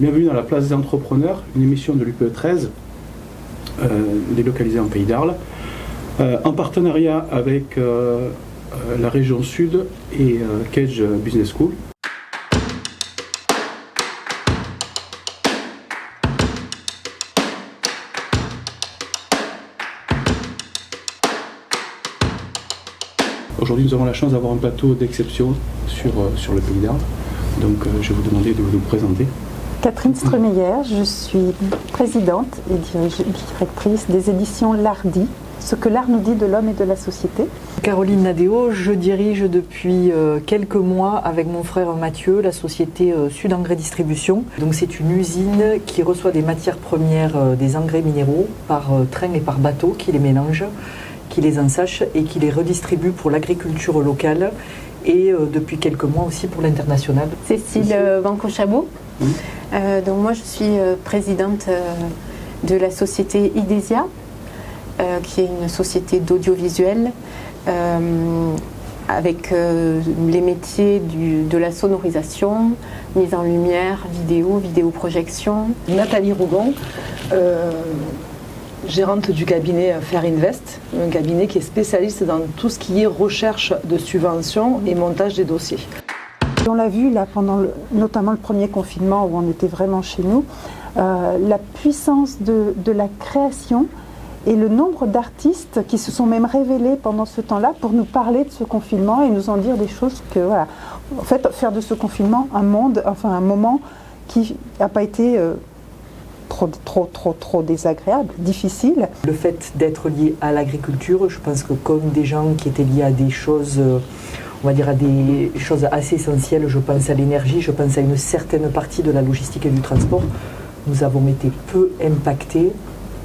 Bienvenue dans la place des entrepreneurs, une émission de l'UPE 13, délocalisée en Pays d'Arles, en partenariat avec la région Sud et Cage Business School. Aujourd'hui, nous avons la chance d'avoir un plateau d'exception sur le Pays d'Arles. Donc, je vais vous demander de vous présenter. Catherine Stremeyer, je suis présidente et directrice des éditions L'Ardi, ce que l'art nous dit de l'homme et de la société. Caroline Nadéo, je dirige depuis quelques mois avec mon frère Mathieu la société Sud Engrais Distribution. Donc c'est une usine qui reçoit des matières premières, des engrais minéraux par train et par bateau, qui les mélange, qui les ensachent et qui les redistribue pour l'agriculture locale et depuis quelques mois aussi pour l'international. Cécile Banco-Chabot. Donc moi je suis présidente de la société Idesia, qui est une société d'audiovisuel avec les métiers de la sonorisation, mise en lumière, vidéoprojection. Nathalie Rougon, gérante du cabinet Fair Invest, un cabinet qui est spécialiste dans tout ce qui est recherche de subventions et montage des dossiers. On l'a vu là pendant notamment le premier confinement où on était vraiment chez nous, la puissance de la création et le nombre d'artistes qui se sont même révélés pendant ce temps-là pour nous parler de ce confinement et nous en dire des choses que voilà. En fait, faire de ce confinement un moment qui n'a pas été trop désagréable, difficile. Le fait d'être lié à l'agriculture, je pense que comme des gens qui étaient liés à des choses, on va dire à des choses assez essentielles, je pense à l'énergie, je pense à une certaine partie de la logistique et du transport, nous avons été peu impactés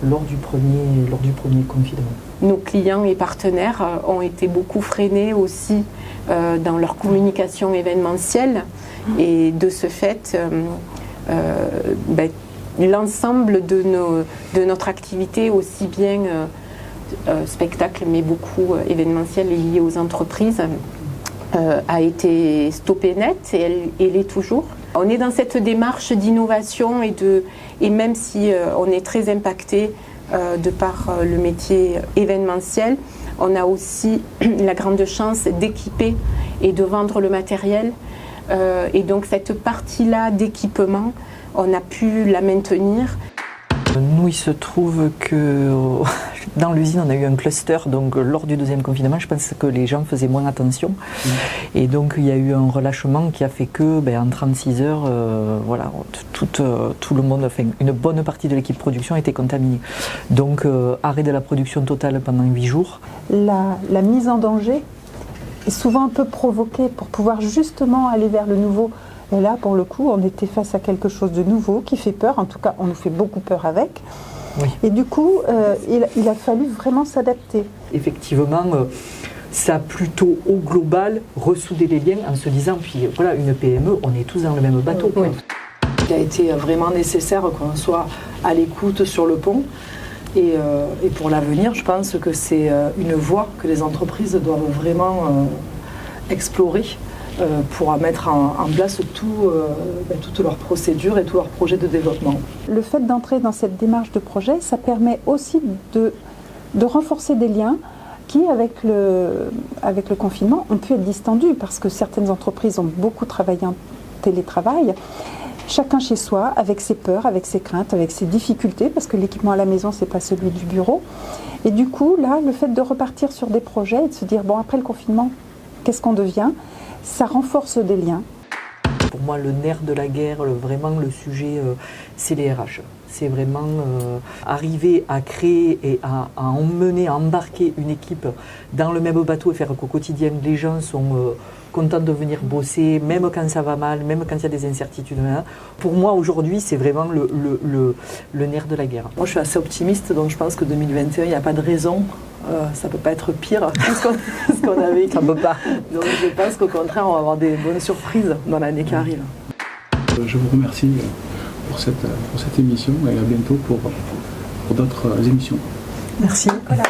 lors du premier confinement. Nos clients et partenaires ont été beaucoup freinés aussi dans leur communication événementielle et de ce fait, l'ensemble de notre activité, aussi bien spectacle mais beaucoup événementiel et lié aux entreprises, a été stoppée net et elle l'est toujours. On est dans cette démarche d'innovation et même si on est très impacté de par le métier événementiel, on a aussi la grande chance d'équiper et de vendre le matériel. Et donc cette partie-là d'équipement, on a pu la maintenir. Nous, il se trouve que dans l'usine, on a eu un cluster, donc lors du deuxième confinement, je pense que les gens faisaient moins attention. Et donc, il y a eu un relâchement qui a fait que, en 36 heures, voilà, tout le monde, enfin, une bonne partie de l'équipe production a été contaminée. Donc, arrêt de la production totale pendant 8 jours. La mise en danger est souvent un peu provoquée pour pouvoir justement aller vers le nouveau. Et là, pour le coup, on était face à quelque chose de nouveau qui fait peur. En tout cas, on nous fait beaucoup peur avec. Oui. Et du coup, il a fallu vraiment s'adapter. Effectivement, ça a plutôt au global ressoudé les liens en se disant, puis voilà, une PME, on est tous dans le même bateau. Oui. Il a été vraiment nécessaire qu'on soit à l'écoute sur le pont. Et pour l'avenir, je pense que c'est une voie que les entreprises doivent vraiment explorer. Pour mettre en place toutes leurs procédures et tous leurs projets de développement. Le fait d'entrer dans cette démarche de projet, ça permet aussi de renforcer des liens qui, avec le confinement, ont pu être distendus parce que certaines entreprises ont beaucoup travaillé en télétravail, chacun chez soi, avec ses peurs, avec ses craintes, avec ses difficultés, parce que l'équipement à la maison, ce n'est pas celui du bureau. Et du coup, là, le fait de repartir sur des projets et de se dire, bon, après le confinement, qu'est-ce qu'on devient ? Ça renforce des liens. Pour moi, le nerf de la guerre, vraiment le sujet, c'est les RH. C'est vraiment arriver à créer et à emmener, à embarquer une équipe dans le même bateau et faire qu'au quotidien, les gens sont contents de venir bosser, même quand ça va mal, même quand il y a des incertitudes. Pour moi, aujourd'hui, c'est vraiment le nerf de la guerre. Moi, je suis assez optimiste, donc je pense que 2021, il n'y a pas de raison. Ça ne peut pas être pire que ce qu'on a vécu. Ça ne peut pas. Donc je pense qu'au contraire, on va avoir des bonnes surprises dans l'année qui arrive. Je vous remercie pour cette émission et à bientôt pour d'autres émissions. Merci. Voilà.